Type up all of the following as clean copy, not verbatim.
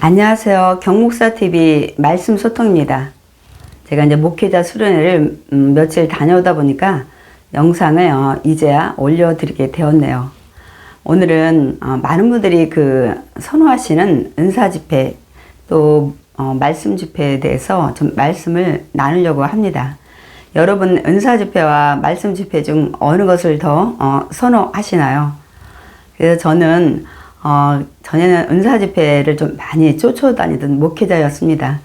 안녕하세요. 경목사TV 말씀 소통입니다. 제가 이제 목회자 수련회를 며칠 다녀오다 보니까 영상을 이제야 올려드리게 되었네요. 오늘은 많은 분들이 선호하시는 은사 집회 또 말씀 집회에 대해서 좀 말씀을 나누려고 합니다. 여러분 은사 집회와 말씀 집회 중 어느 것을 더 선호하시나요? 그래서 저는 전에는 은사 집회를 좀 많이 쫓아다니던 목회자였습니다.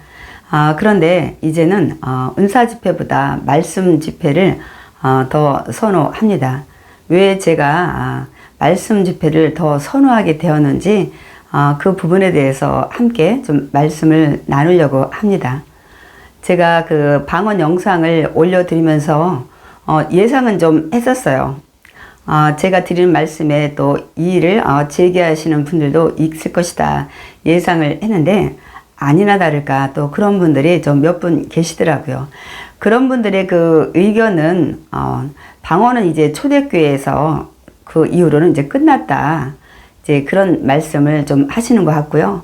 그런데 이제는 은사 집회보다 말씀 집회를 더 선호합니다. 왜 제가 말씀 집회를 더 선호하게 되었는지 그 부분에 대해서 함께 좀 말씀을 나누려고 합니다. 제가 그 방언 영상을 올려드리면서 예상은 좀 했었어요. 제가 드리는 말씀에 또 이 일을 제기하시는 분들도 있을 것이다 예상을 했는데 아니나 다를까 또 그런 분들이 좀 몇 분 계시더라고요. 그런 분들의 그 의견은 방언은 이제 초대교회에서 그 이후로는 이제 끝났다. 이제 그런 말씀을 좀 하시는 것 같고요.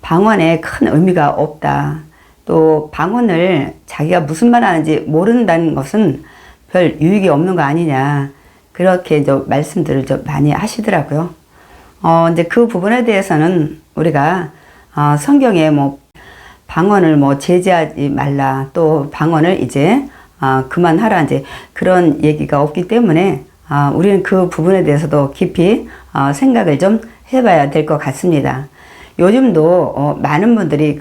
방언에 큰 의미가 없다. 또 방언을 자기가 무슨 말 하는지 모른다는 것은 별 유익이 없는 거 아니냐. 그렇게 말씀들을 좀 많이 하시더라고요. 이제 그 부분에 대해서는 우리가 성경에 방언을 제지하지 말라 또 방언을 이제 그만하라 이제 그런 얘기가 없기 때문에 우리는 그 부분에 대해서도 깊이 생각을 좀 해봐야 될 것 같습니다. 요즘도 많은 분들이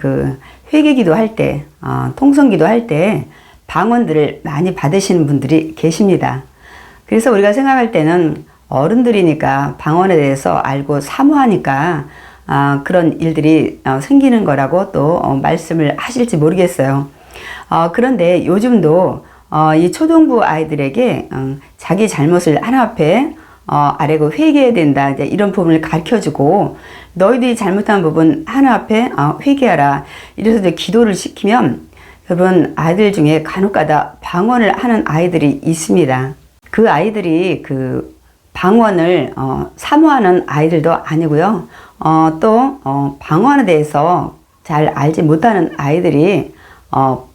회개기도 할 때, 통성기도 할 때 방언들을 많이 받으시는 분들이 계십니다. 그래서 우리가 생각할 때는 어른들이니까 방언에 대해서 알고 사모하니까 그런 일들이 생기는 거라고 또 말씀을 하실지 모르겠어요. 그런데 요즘도 이 초등부 아이들에게 자기 잘못을 하나 앞에 아래고 회개해야 된다 이제 이런 부분을 가르쳐주고 너희들이 잘못한 부분 하나 앞에 회개하라 이래서 이제 기도를 시키면 여러분 아이들 중에 간혹가다 방언을 하는 아이들이 있습니다. 그 아이들이 방언을 사모하는 아이들도 아니고요. 또 방언에 대해서 잘 알지 못하는 아이들이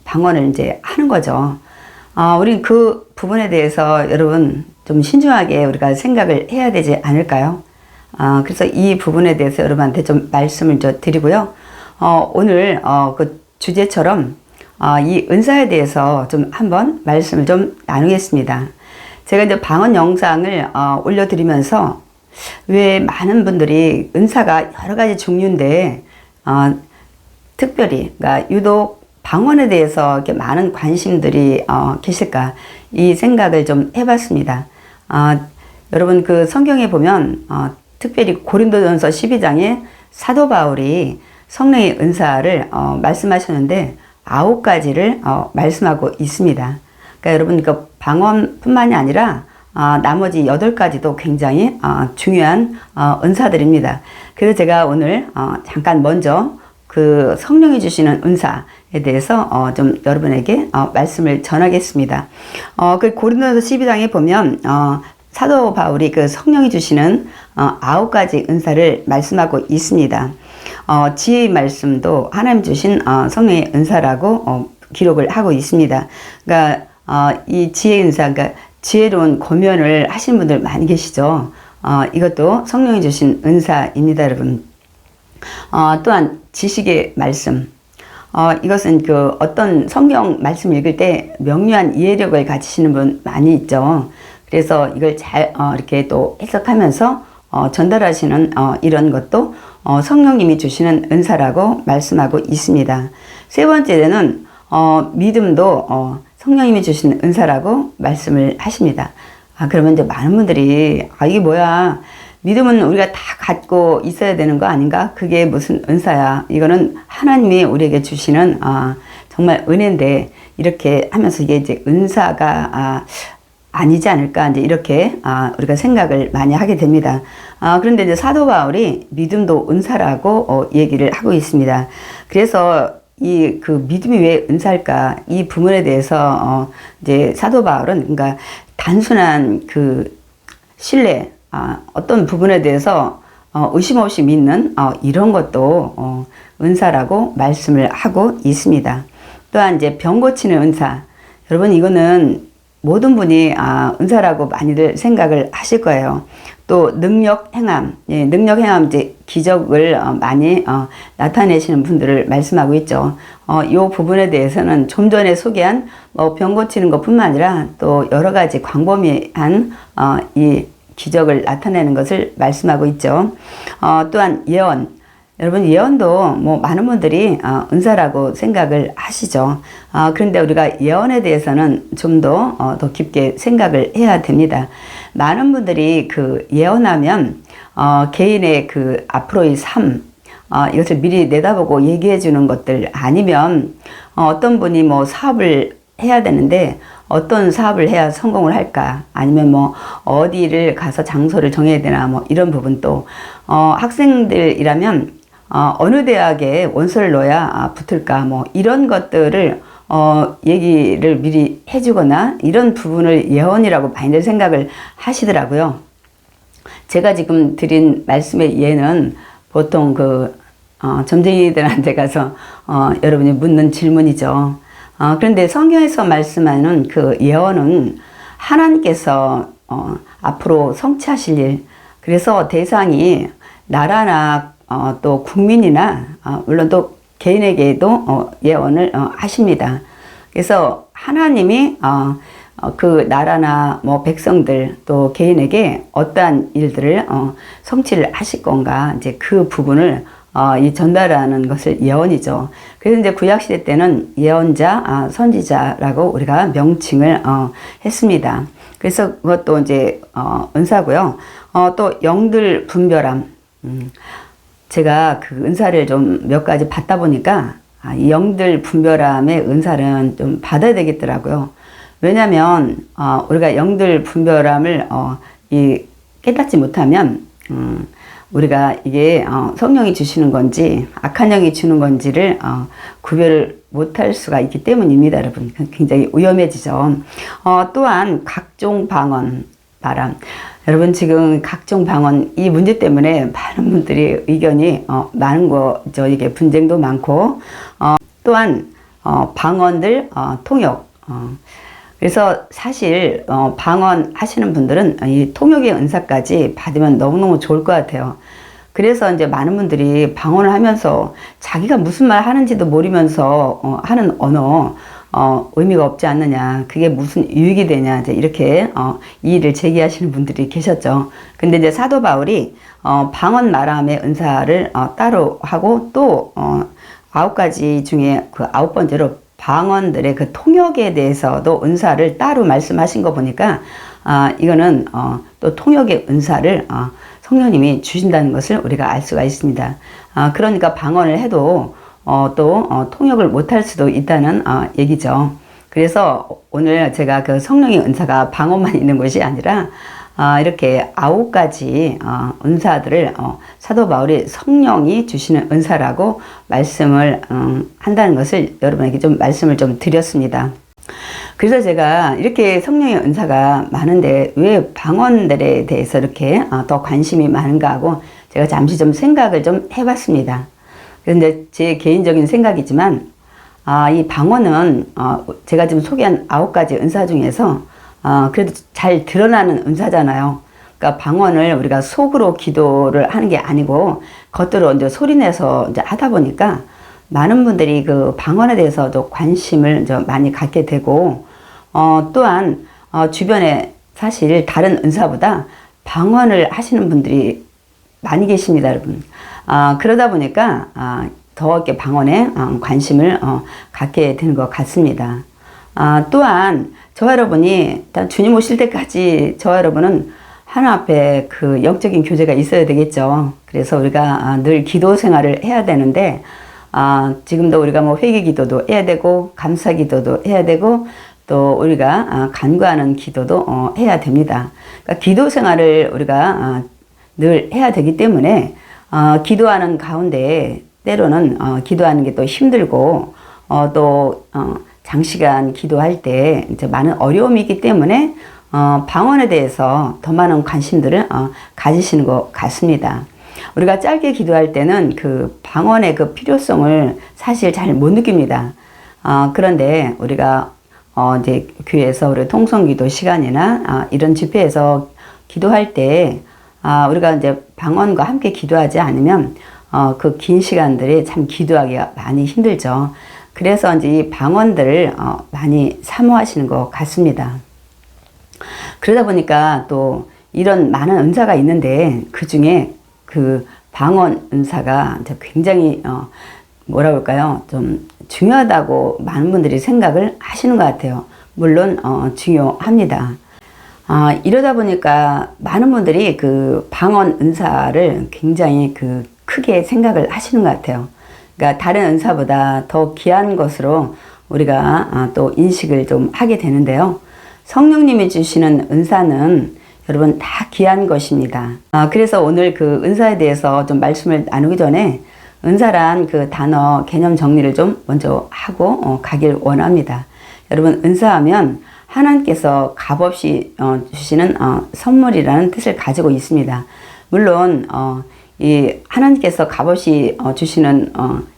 방언을 이제 하는 거죠. 우린 그 부분에 대해서 여러분 좀 신중하게 우리가 생각을 해야 되지 않을까요? 그래서 이 부분에 대해서 여러분한테 좀 말씀을 드리고요. 오늘 그 주제처럼 이 은사에 대해서 좀 한번 말씀을 좀 나누겠습니다. 제가 이제 방언 영상을 올려드리면서 왜 많은 분들이 은사가 여러 가지 종류인데 특별히 그러니까 유독 방언에 대해서 이렇게 많은 관심들이 계실까 이 생각을 좀 해봤습니다. 여러분 그 성경에 보면 특별히 고린도전서 12장에 사도 바울이 성령의 은사를 말씀하셨는데 9가지를 말씀하고 있습니다. 그러니까 여러분 그 방언뿐만이 아니라 나머지 8가지도 굉장히 중요한 은사들입니다. 그래서 제가 오늘 잠깐 먼저 그 성령이 주시는 은사에 대해서 좀 여러분에게 말씀을 전하겠습니다. 그 고린도전서 12장에 보면 사도 바울이 그 성령이 주시는 9가지 은사를 말씀하고 있습니다. 지혜의 말씀도 하나님 주신 성령의 은사라고 기록을 하고 있습니다. 그러니까 이 지혜 은사, 그러니까 지혜로운 고면을 하신 분들 많이 계시죠. 이것도 성령이 주신 은사입니다, 여러분. 또한 지식의 말씀. 이것은 어떤 성경 말씀 읽을 때 명료한 이해력을 가지시는 분 많이 있죠. 그래서 이걸 잘 이렇게 또 해석하면서 전달하시는 이런 것도 성령님이 주시는 은사라고 말씀하고 있습니다. 세 번째는 믿음도 성령님이 주신 은사라고 말씀을 하십니다. 그러면 이제 많은 분들이 이게 뭐야? 믿음은 우리가 다 갖고 있어야 되는 거 아닌가? 그게 무슨 은사야? 이거는 하나님이 우리에게 주시는 정말 은혜인데 이렇게 하면서 이게 이제 은사가 아니지 않을까? 이제 이렇게 우리가 생각을 많이 하게 됩니다. 그런데 이제 사도 바울이 믿음도 은사라고 얘기를 하고 있습니다. 그래서 그 믿음이 왜 은사일까? 이 부분에 대해서 이제 사도 바울은 그러니까 단순한 신뢰, 어떤 부분에 대해서 의심 없이 믿는 이런 것도 은사라고 말씀을 하고 있습니다. 또한 이제 병 고치는 은사. 여러분 이거는 모든 분이 은사라고 많이들 생각을 하실 거예요. 또 능력 행함, 예, 능력 행함 이제 기적을 많이 나타내시는 분들을 말씀하고 있죠. 이 부분에 대해서는 좀 전에 소개한 병 고치는 것뿐만 아니라 또 여러 가지 광범위한 이 기적을 나타내는 것을 말씀하고 있죠. 또한 예언. 여러분 예언도 뭐 많은 분들이 은사라고 생각을 하시죠. 그런데 우리가 예언에 대해서는 좀 더 깊게 생각을 해야 됩니다. 많은 분들이 그 예언하면 개인의 그 앞으로의 삶 이것을 미리 내다보고 얘기해 주는 것들 아니면 어떤 분이 뭐 사업을 해야 되는데 어떤 사업을 해야 성공을 할까 아니면 뭐 어디를 가서 장소를 정해야 되나 뭐 이런 부분도 학생들이라면 어느 대학에 원서를 넣어야 붙을까 뭐 이런 것들을 얘기를 미리 해주거나 이런 부분을 예언이라고 많이들 생각을 하시더라고요. 제가 지금 드린 말씀의 예는 보통 점쟁이들한테 가서 여러분이 묻는 질문이죠. 그런데 성경에서 말씀하는 그 예언은 하나님께서 앞으로 성취하실 일, 그래서 대상이 나라나 또 국민이나 물론 또 개인에게도 예언을 하십니다. 그래서 하나님이 그 나라나 뭐 백성들 또 개인에게 어떠한 일들을 성취를 하실 건가 이제 그 부분을 이 전달하는 것을 예언이죠. 그래서 이제 구약 시대 때는 예언자, 선지자라고 우리가 명칭을 했습니다. 그래서 그것도 이제 은사고요. 또 영들 분별함. 제가 그 은사를 좀 몇 가지 받다 보니까 이 영들 분별함의 은사는 좀 받아야 되겠더라고요. 왜냐하면 우리가 영들 분별함을 깨닫지 못하면 우리가 이게 성령이 주시는 건지 악한 영이 주는 건지를 구별을 못할 수가 있기 때문입니다. 여러분 굉장히 위험해지죠. 또한 각종 방언 바람. 여러분 지금 각종 방언 이 문제 때문에 많은 분들이 의견이 많은 거죠. 이게 분쟁도 많고 또한 방언들 통역. 그래서 사실 방언 하시는 분들은 이 통역의 은사까지 받으면 너무너무 좋을 것 같아요. 그래서 이제 많은 분들이 방언을 하면서 자기가 무슨 말 하는지도 모르면서 하는 언어 의미가 없지 않느냐, 그게 무슨 유익이 되냐, 이제 이렇게 이의를 제기하시는 분들이 계셨죠. 근데 이제 사도 바울이 방언 말함의 은사를 따로 하고 또 9가지 중에 그 9번째로 방언들의 그 통역에 대해서도 은사를 따로 말씀하신 거 보니까 이거는 또 통역의 은사를 성령님이 주신다는 것을 우리가 알 수가 있습니다. 그러니까 방언을 해도 또 통역을 못할 수도 있다는 얘기죠. 그래서 오늘 제가 그 성령의 은사가 방언만 있는 것이 아니라 이렇게 9가지 은사들을 사도 바울이 성령이 주시는 은사라고 말씀을 한다는 것을 여러분에게 좀 말씀을 좀 드렸습니다. 그래서 제가 이렇게 성령의 은사가 많은데 왜 방언들에 대해서 이렇게 더 관심이 많은가 하고 제가 잠시 좀 생각을 좀 해봤습니다. 그런데 제 개인적인 생각이지만 이 방언은 제가 지금 소개한 9가지 은사 중에서 그래도 잘 드러나는 은사잖아요. 그러니까 방언을 우리가 속으로 기도를 하는 게 아니고 겉으로 이제 소리내서 이제 하다 보니까 많은 분들이 그 방언에 대해서도 관심을 이제 많이 갖게 되고 또한 주변에 사실 다른 은사보다 방언을 하시는 분들이 많이 계십니다, 여러분. 그러다 보니까 더 이렇게 방언에 관심을 갖게 되는 것 같습니다. 또한 저와 여러분이 주님 오실 때까지 저와 여러분은 하나님 앞에 그 영적인 교제가 있어야 되겠죠. 그래서 우리가 늘 기도 생활을 해야 되는데 지금도 우리가 뭐 회개 기도도 해야 되고 감사 기도도 해야 되고 또 우리가 간구하는 기도도 해야 됩니다. 그러니까 기도 생활을 우리가 늘 해야 되기 때문에 기도하는 가운데 때로는 기도하는 게 또 힘들고 또 장시간 기도할 때 이제 많은 어려움이 있기 때문에 방언에 대해서 더 많은 관심들을 가지시는 것 같습니다. 우리가 짧게 기도할 때는 그 방언의 그 필요성을 사실 잘 못 느낍니다. 그런데 우리가 이제 교회에서 우리 통성기도 시간이나 이런 집회에서 기도할 때 우리가 이제 방언과 함께 기도하지 않으면 그 긴 시간들이 참 기도하기가 많이 힘들죠. 그래서 이제 이 방언들을 많이 사모하시는 것 같습니다. 그러다 보니까 또 이런 많은 은사가 있는데 그 중에 그 방언 은사가 굉장히 뭐라 그럴까요? 좀 중요하다고 많은 분들이 생각을 하시는 것 같아요. 물론 중요합니다. 이러다 보니까 많은 분들이 그 방언 은사를 굉장히 그 크게 생각을 하시는 것 같아요. 그러니까 다른 은사보다 더 귀한 것으로 우리가 또 인식을 좀 하게 되는데요. 성령님이 주시는 은사는 여러분 다 귀한 것입니다. 그래서 오늘 그 은사에 대해서 좀 말씀을 나누기 전에 은사란 그 단어 개념 정리를 좀 먼저 하고 가길 원합니다. 여러분, 은사하면 하나님께서 값없이 주시는 선물이라는 뜻을 가지고 있습니다. 물론 이 하나님께서 값없이 주시는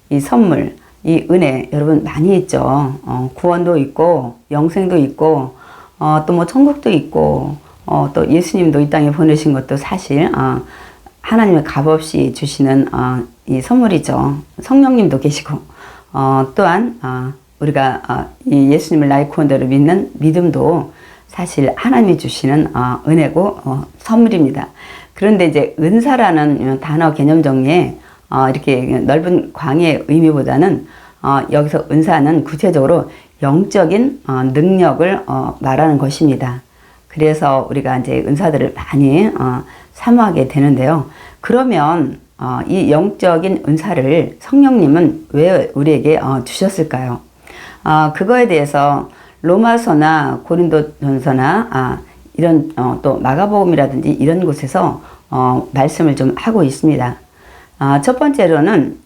이 선물, 이 은혜 여러분 많이 있죠. 구원도 있고 영생도 있고 또 뭐 천국도 있고 또 예수님도 이 땅에 보내신 것도 사실 하나님의 값없이 주시는 이 선물이죠. 성령님도 계시고 또한 우리가 이 예수님을 나의 구원자로 믿는 믿음도 사실 하나님이 주시는 은혜고 선물입니다. 그런데 이제 은사라는 단어 개념 정리에 이렇게 넓은 광의의 의미보다는 여기서 은사는 구체적으로 영적인 능력을 말하는 것입니다. 그래서 우리가 이제 은사들을 많이 사모하게 되는데요. 그러면 이 영적인 은사를 성령님은 왜 우리에게 주셨을까요? 그거에 대해서 로마서나 고린도전서나 이런 또 마가복음이라든지 이런 곳에서 말씀을 좀 하고 있습니다. 첫 번째로는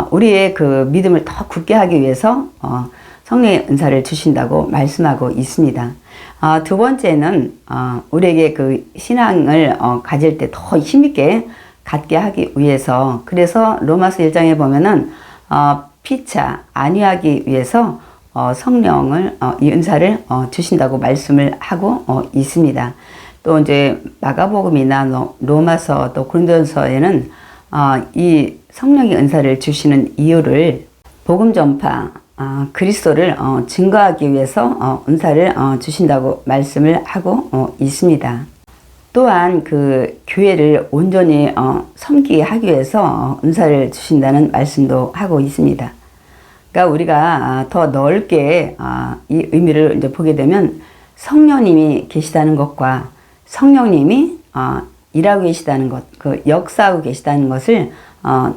우리의 그 믿음을 더 굳게 하기 위해서 성령의 은사를 주신다고 말씀하고 있습니다. 두 번째는 우리에게 그 신앙을 가질 때 더 힘있게 갖게 하기 위해서, 그래서 로마서 1장에 보면은 피차 안위하기 위해서 성령을 이 은사를 주신다고 말씀을 하고 있습니다. 또 이제 마가복음이나 로마서 또 고린도전서에는 이 성령의 은사를 주시는 이유를 복음 전파, 그리스도를 증거하기 위해서 은사를 주신다고 말씀을 하고 있습니다. 또한 그 교회를 온전히 섬기게 하기 위해서 은사를 주신다는 말씀도 하고 있습니다. 그러니까 우리가 더 넓게 이 의미를 이제 보게 되면 성령님이 계시다는 것과 성령님이 일하고 계시다는 것, 그 역사하고 계시다는 것을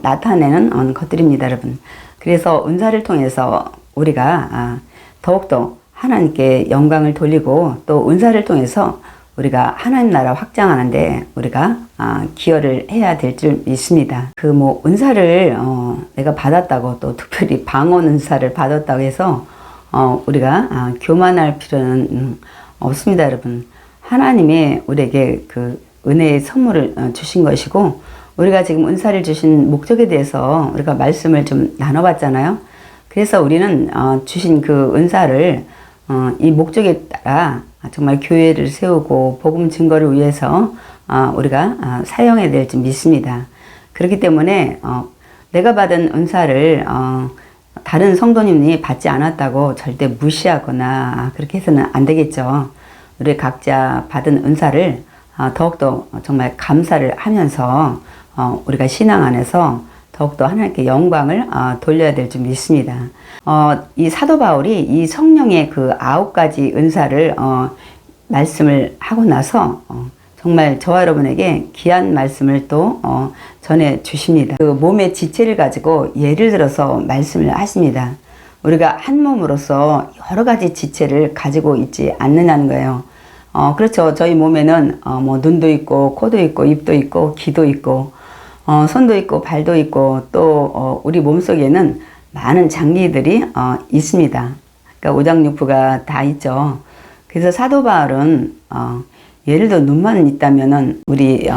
나타내는 것들입니다, 여러분. 그래서 은사를 통해서 우리가 더욱더 하나님께 영광을 돌리고 또 은사를 통해서 우리가 하나님 나라 확장하는데 우리가 기여를 해야 될 줄 믿습니다. 그 뭐 은사를 내가 받았다고 또 특별히 방언 은사를 받았다고 해서 우리가 교만할 필요는 없습니다, 여러분. 하나님이 우리에게 그 은혜의 선물을 주신 것이고 우리가 지금 은사를 주신 목적에 대해서 우리가 말씀을 좀 나눠봤잖아요. 그래서 우리는 주신 그 은사를 이 목적에 따라 정말 교회를 세우고 복음 증거를 위해서 우리가 사용해야 될 줄 믿습니다. 그렇기 때문에 내가 받은 은사를 다른 성도님이 받지 않았다고 절대 무시하거나 그렇게 해서는 안 되겠죠. 우리 각자 받은 은사를 더욱더 정말 감사를 하면서 우리가 신앙 안에서 더욱더 하나님께 영광을 돌려야 될 줄 믿습니다. 이 사도 바울이 이 성령의 그 9가지 은사를 말씀을 하고 나서 정말 저와 여러분에게 귀한 말씀을 또 전해 주십니다. 그 몸의 지체를 가지고 예를 들어서 말씀을 하십니다. 우리가 한 몸으로서 여러 가지 지체를 가지고 있지 않느냐는 거예요. 그렇죠. 저희 몸에는 뭐 눈도 있고 코도 있고 입도 있고 귀도 있고 손도 있고 발도 있고 또 우리 몸속에는 많은 장기들이 있습니다. 그러니까 오장육부가 다 있죠. 그래서 사도 바울은 예를 들어 눈만 있다면은 우리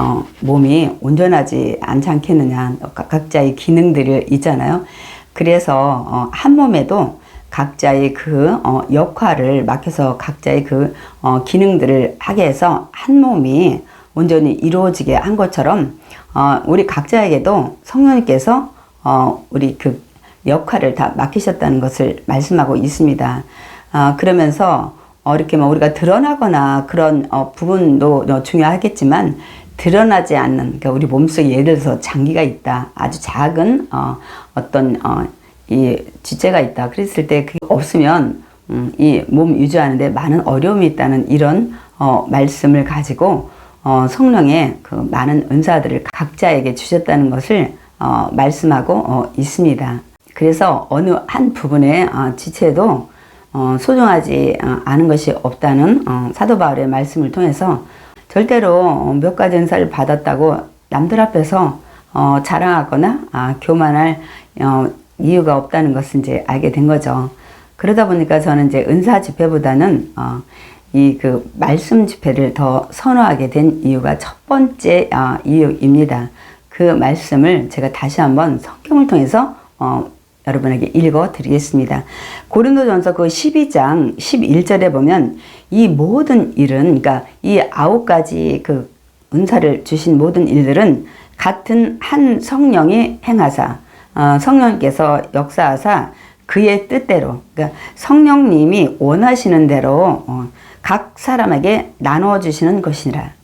몸이 온전하지 않지 않겠느냐. 각자의 기능들이 있잖아요. 그래서 한 몸에도 각자의 그 역할을 맡겨서 각자의 그 기능들을 하게 해서 한 몸이 온전히 이루어지게 한 것처럼 우리 각자에게도 성령님께서 우리 그 역할을 다 맡기셨다는 것을 말씀하고 있습니다. 그러면서 이렇게 뭐 우리가 드러나거나 그런 부분도 중요하겠지만 드러나지 않는, 그러니까 우리 몸속에 예를 들어서 장기가 있다, 아주 작은 어떤 이 쥐째가 있다 그랬을 때 그게 없으면 이 몸 유지하는데 많은 어려움이 있다는 이런 말씀을 가지고 성령의 그 많은 은사들을 각자에게 주셨다는 것을 말씀하고 있습니다. 그래서 어느 한 부분의 지체도 소중하지 않은 것이 없다는 사도 바울의 말씀을 통해서 절대로 몇 가지 은사를 받았다고 남들 앞에서 자랑하거나 교만할 이유가 없다는 것을 이제 알게 된 거죠. 그러다 보니까 저는 이제 은사 집회보다는 이 그 말씀 집회를 더 선호하게 된 이유가 첫 번째 이유입니다. 그 말씀을 제가 다시 한번 성경을 통해서 여러분에게 읽어 드리겠습니다. 고린도전서 그 12장 11절에 보면 이 모든 일은, 그러니까 이 9가지 그 은사를 주신 모든 일들은 같은 한 성령이 행하사 성령께서 역사하사 그의 뜻대로, 그러니까 성령님이 원하시는 대로 각 사람에게 나누어 주시는 것이라.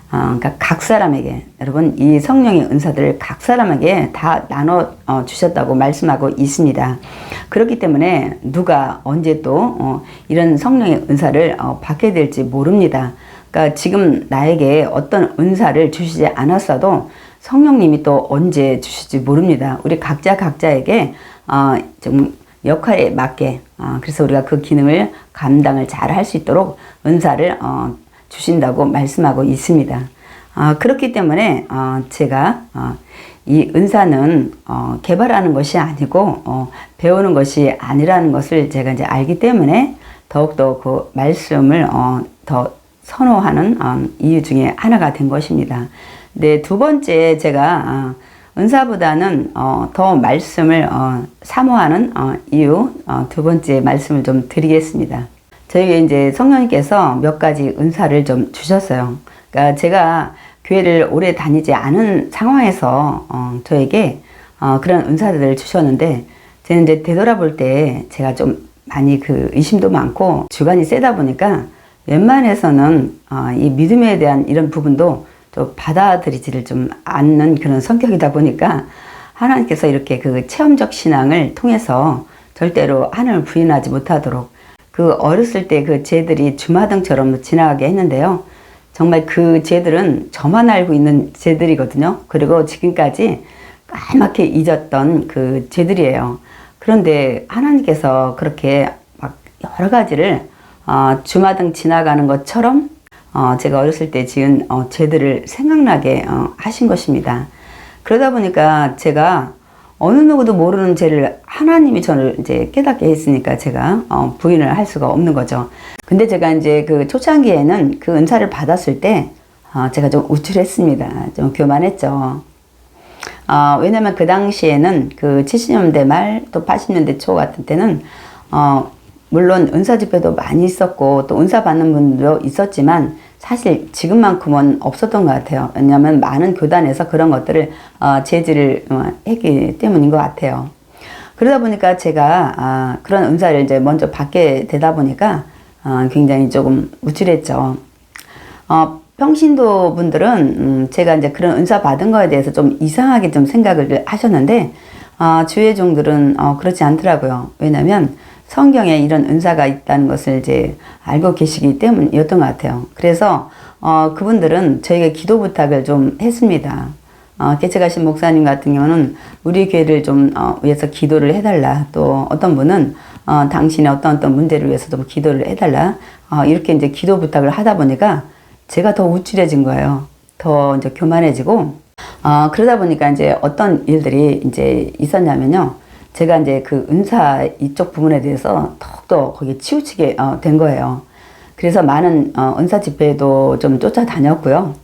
그러니까 각 사람에게, 여러분 이 성령의 은사들을 각 사람에게 다 나눠 주셨다고 말씀하고 있습니다. 그렇기 때문에 누가 언제 또 이런 성령의 은사를 받게 될지 모릅니다. 그러니까 지금 나에게 어떤 은사를 주시지 않았어도 성령님이 또 언제 주실지 모릅니다. 우리 각자에게 좀 역할에 맞게, 그래서 우리가 그 기능을 감당을 잘 할 수 있도록 은사를 주신다고 말씀하고 있습니다. 그렇기 때문에 제가 이 은사는 개발하는 것이 아니고 배우는 것이 아니라는 것을 제가 이제 알기 때문에 더욱더 그 말씀을 더 선호하는 이유 중에 하나가 된 것입니다. 네, 두 번째 제가 은사보다는 더 말씀을 사모하는 이유 두 번째 말씀을 좀 드리겠습니다. 저에게 이제 성령님께서 몇 가지 은사를 좀 주셨어요. 그러니까 제가 교회를 오래 다니지 않은 상황에서 저에게 그런 은사들을 주셨는데, 저는 이제 되돌아볼 때 제가 좀 많이 그 의심도 많고 주관이 세다 보니까 웬만해서는 이 믿음에 대한 이런 부분도 또 받아들이지를 좀 않는 그런 성격이다 보니까 하나님께서 이렇게 그 체험적 신앙을 통해서 절대로 하나님을 부인하지 못하도록 그 어렸을 때 그 죄들이 주마등처럼 지나가게 했는데요. 정말 그 죄들은 저만 알고 있는 죄들이거든요. 그리고 지금까지 까맣게 잊었던 그 죄들이에요. 그런데 하나님께서 그렇게 막 여러 가지를 주마등 지나가는 것처럼 제가 어렸을 때 지은 죄들을 생각나게 하신 것입니다. 그러다 보니까 제가 어느 누구도 모르는 죄를 하나님이 저를 이제 깨닫게 했으니까 제가 부인을 할 수가 없는 거죠. 근데 제가 이제 그 초창기에는 그 은사를 받았을 때 제가 좀 우쭐했습니다. 좀 교만했죠. 왜냐면 그 당시에는 그 70년대 말 또 80년대 초 같은 때는 물론 은사 집회도 많이 있었고 또 은사 받는 분도 있었지만 사실 지금만큼은 없었던 것 같아요. 왜냐하면 많은 교단에서 그런 것들을 제지를 했기 때문인 것 같아요. 그러다 보니까 제가 그런 은사를 이제 먼저 받게 되다 보니까 굉장히 조금 우쭐했죠. 평신도 분들은 제가 이제 그런 은사 받은 거에 대해서 좀 이상하게 좀 생각을 하셨는데 주의 종들은 그렇지 않더라고요. 왜냐하면 성경에 이런 은사가 있다는 것을 이제 알고 계시기 때문이었던 것 같아요. 그래서 그분들은 저에게 기도 부탁을 좀 했습니다. 개척하신 목사님 같은 경우는 우리 교회를 좀 위해서 기도를 해달라. 또 어떤 분은 당신의 어떤 문제를 위해서 좀 기도를 해달라. 이렇게 이제 기도 부탁을 하다 보니까 제가 더 우쭐해진 거예요. 더 이제 교만해지고 그러다 보니까 이제 어떤 일들이 이제 있었냐면요. 제가 이제 그 은사 이쪽 부분에 대해서 더욱더 거기에 치우치게 된 거예요. 그래서 많은 은사 집회도 좀 쫓아다녔고요.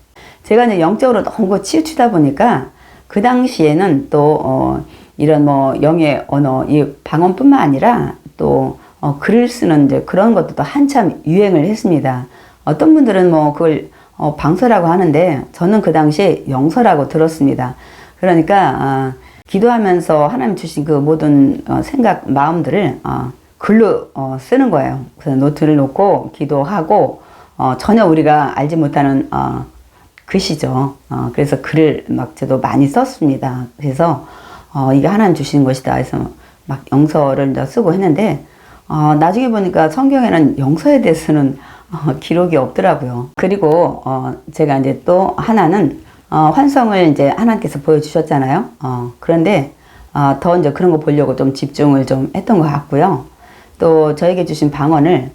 제가 이제 영적으로 너무 치우치다 보니까 그 당시에는 또 이런 뭐 영의 언어, 이 방언뿐만 아니라 또 글을 쓰는 이제 그런 것도 한참 유행을 했습니다. 어떤 분들은 뭐 그걸 방서라고 하는데 저는 그 당시에 영서라고 들었습니다. 그러니까 기도하면서 하나님 주신 그 모든 생각, 마음들을 글로 쓰는 거예요. 그래서 노트를 놓고 기도하고 전혀 우리가 알지 못하는 글씨죠. 그래서 글을 막 저도 많이 썼습니다. 그래서 이게 하나님 주신 것이다 해서 막 영서를 이제 쓰고 했는데 나중에 보니까 성경에는 영서에 대해서는 기록이 없더라고요. 그리고 제가 이제 또 하나는 환성을 이제 하나님께서 보여주셨잖아요. 그런데 더 이제 그런 거 보려고 좀 집중을 좀 했던 것 같고요. 또 저에게 주신 방언을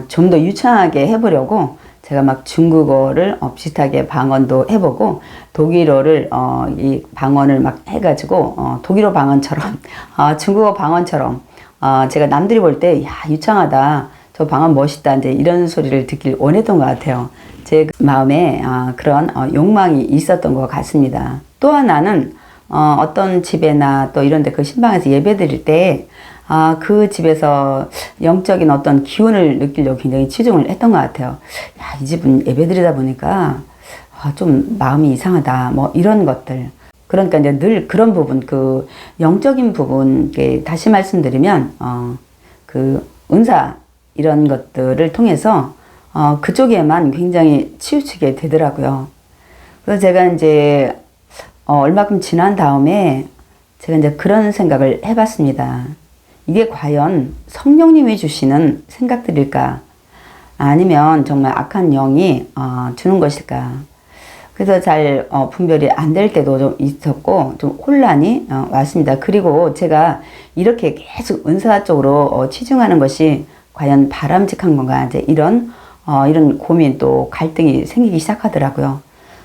좀 더 유창하게 해보려고 제가 막 중국어를 비슷하게 방언도 해보고 독일어를 이 방언을 막 해가지고 독일어 방언처럼 중국어 방언처럼 제가 남들이 볼 때 야 유창하다 저 방언 멋있다 이제 이런 소리를 듣길 원했던 것 같아요. 제 마음에 그런 욕망이 있었던 것 같습니다. 또 하나는 어떤 집에나 또 이런 데 그 신방에서 예배 드릴 때 그 집에서 영적인 어떤 기운을 느끼려고 굉장히 치중을 했던 것 같아요. 야, 이 집은 예배 드리다 보니까 좀 마음이 이상하다 뭐 이런 것들. 그러니까 이제 늘 그런 부분, 그 영적인 부분, 다시 말씀드리면 그 은사 이런 것들을 통해서 그쪽에만 굉장히 치우치게 되더라고요. 그래서 제가 이제 얼마큼 지난 다음에 제가 이제 그런 생각을 해봤습니다. 이게 과연 성령님이 주시는 생각들일까? 아니면 정말 악한 영이 주는 것일까? 그래서 잘 분별이 안 될 때도 좀 있었고 좀 혼란이 왔습니다. 그리고 제가 이렇게 계속 은사 쪽으로 치중하는 것이 과연 바람직한 건가? 이제 이런 고민 또 갈등이 생기기 시작하더라고요.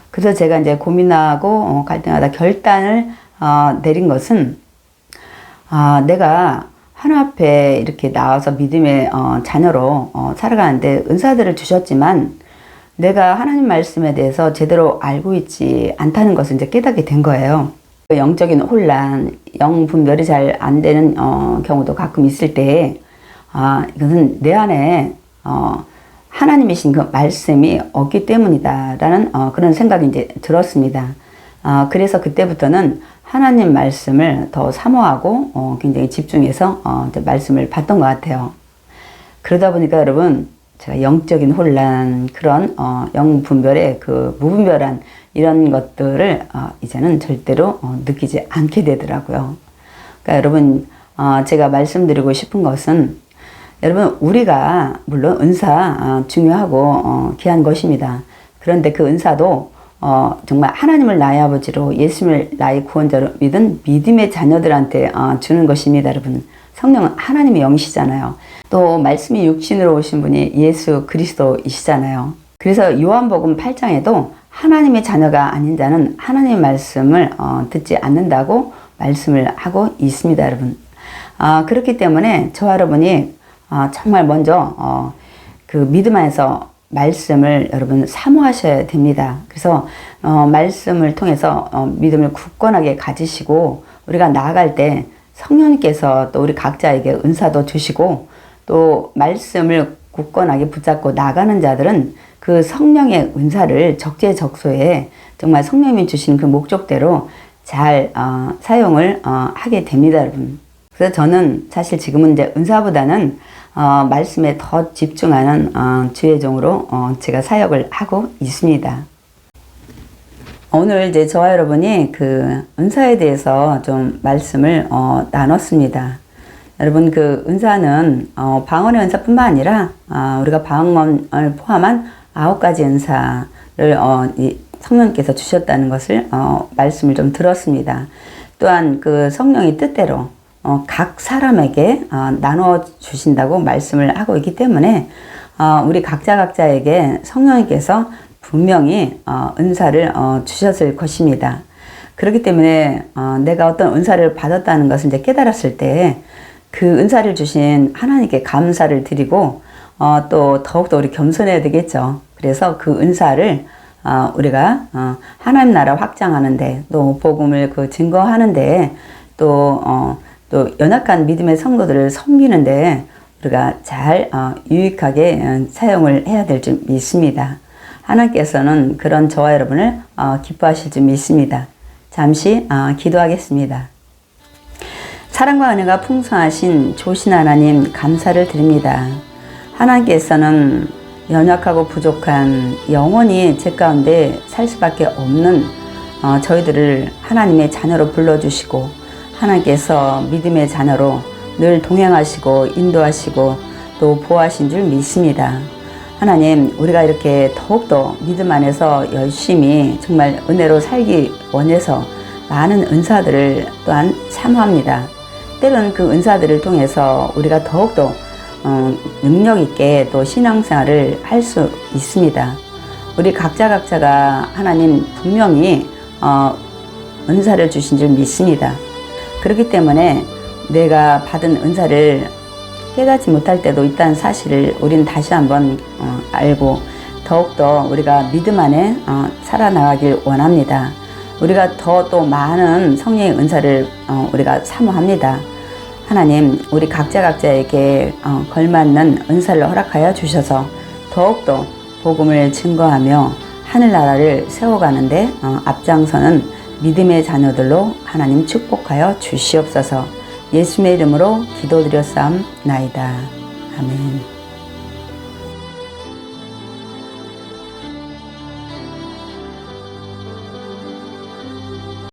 그래서 제가 이제 고민하고 갈등하다 결단을 내린 것은 내가 하나님 앞에 이렇게 나와서 믿음의 자녀로 살아가는데 은사들을 주셨지만 내가 하나님 말씀에 대해서 제대로 알고 있지 않다는 것을 이제 깨닫게 된 거예요. 영적인 혼란, 영 분별이 잘 안 되는 경우도 가끔 있을 때 이것은 내 안에 하나님이신 그 말씀이 없기 때문이다라는 그런 생각이 이제 들었습니다. 그래서 그때부터는 하나님 말씀을 더 사모하고 굉장히 집중해서 이제 말씀을 받던 것 같아요. 그러다 보니까 여러분 제가 영적인 혼란 그런 영분별의 그 무분별한 이런 것들을 이제는 절대로 느끼지 않게 되더라고요. 그러니까 여러분 제가 말씀드리고 싶은 것은 여러분 우리가 물론 은사 중요하고 귀한 것입니다. 그런데 그 은사도 정말 하나님을 나의 아버지로 예수님을 나의 구원자로 믿은 믿음의 자녀들한테 주는 것입니다. 여러분 성령은 하나님의 영이시잖아요. 또 말씀이 육신으로 오신 분이 예수 그리스도이시잖아요. 그래서 요한복음 8장에도 하나님의 자녀가 아닌 자는 하나님의 말씀을 듣지 않는다고 말씀을 하고 있습니다. 여러분 그렇기 때문에 저와 여러분이 정말 먼저 그 믿음 안에서 말씀을 여러분 사모하셔야 됩니다. 그래서 말씀을 통해서 믿음을 굳건하게 가지시고 우리가 나아갈 때 성령님께서 또 우리 각자에게 은사도 주시고 또 말씀을 굳건하게 붙잡고 나가는 자들은 그 성령의 은사를 적재적소에 정말 성령님이 주신 그 목적대로 잘 사용을 하게 됩니다, 여러분. 그래서 저는 사실 지금은 이제 은사보다는 말씀에 더 집중하는 주의 종으로 제가 사역을 하고 있습니다. 오늘 이제 저와 여러분이 그 은사에 대해서 좀 말씀을 나눴습니다. 여러분 그 은사는 방언의 은사뿐만 아니라 우리가 방언을 포함한 9가지 은사를 성령께서 주셨다는 것을 말씀을 좀 들었습니다. 또한 그 성령의 뜻대로 각 사람에게 나눠 주신다고 말씀을 하고 있기 때문에 우리 각자에게 성령님께서 분명히 은사를 주셨을 것입니다. 그렇기 때문에 내가 어떤 은사를 받았다는 것을 이제 깨달았을 때 그 은사를 주신 하나님께 감사를 드리고 또 더욱더 우리 겸손해야 되겠죠. 그래서 그 은사를 우리가 하나님 나라 확장하는데, 또 복음을 그 증거하는데, 또 연약한 믿음의 성도들을 섬기는데 우리가 잘 유익하게 사용을 해야 될 줄 믿습니다. 하나님께서는 그런 저와 여러분을 기뻐하실 줄 믿습니다. 잠시 기도하겠습니다. 사랑과 은혜가 풍성하신 조신 하나님, 감사를 드립니다. 하나님께서는 연약하고 부족한, 영원히 죄 가운데 살 수밖에 없는 저희들을 하나님의 자녀로 불러주시고, 하나님께서 믿음의 자녀로 늘 동행하시고 인도하시고 또 보호하신 줄 믿습니다. 하나님, 우리가 이렇게 더욱더 믿음 안에서 열심히 정말 은혜로 살기 원해서 많은 은사들을 또한 사모합니다. 때로는 그 은사들을 통해서 우리가 더욱더 능력 있게 또 신앙생활을 할 수 있습니다. 우리 각자가 하나님 분명히 은사를 주신 줄 믿습니다. 그렇기 때문에 내가 받은 은사를 깨닫지 못할 때도 있다는 사실을 우린 다시 한번 알고, 더욱더 우리가 믿음 안에 살아나가길 원합니다. 우리가 더 또 많은 성령의 은사를 우리가 사모합니다. 하나님, 우리 각자에게 걸맞는 은사를 허락하여 주셔서 더욱더 복음을 증거하며 하늘나라를 세워가는데 앞장서는 믿음의 자녀들로 하나님 축복하여 주시옵소서. 예수님의 이름으로 기도드렸사옵나이다. 아멘.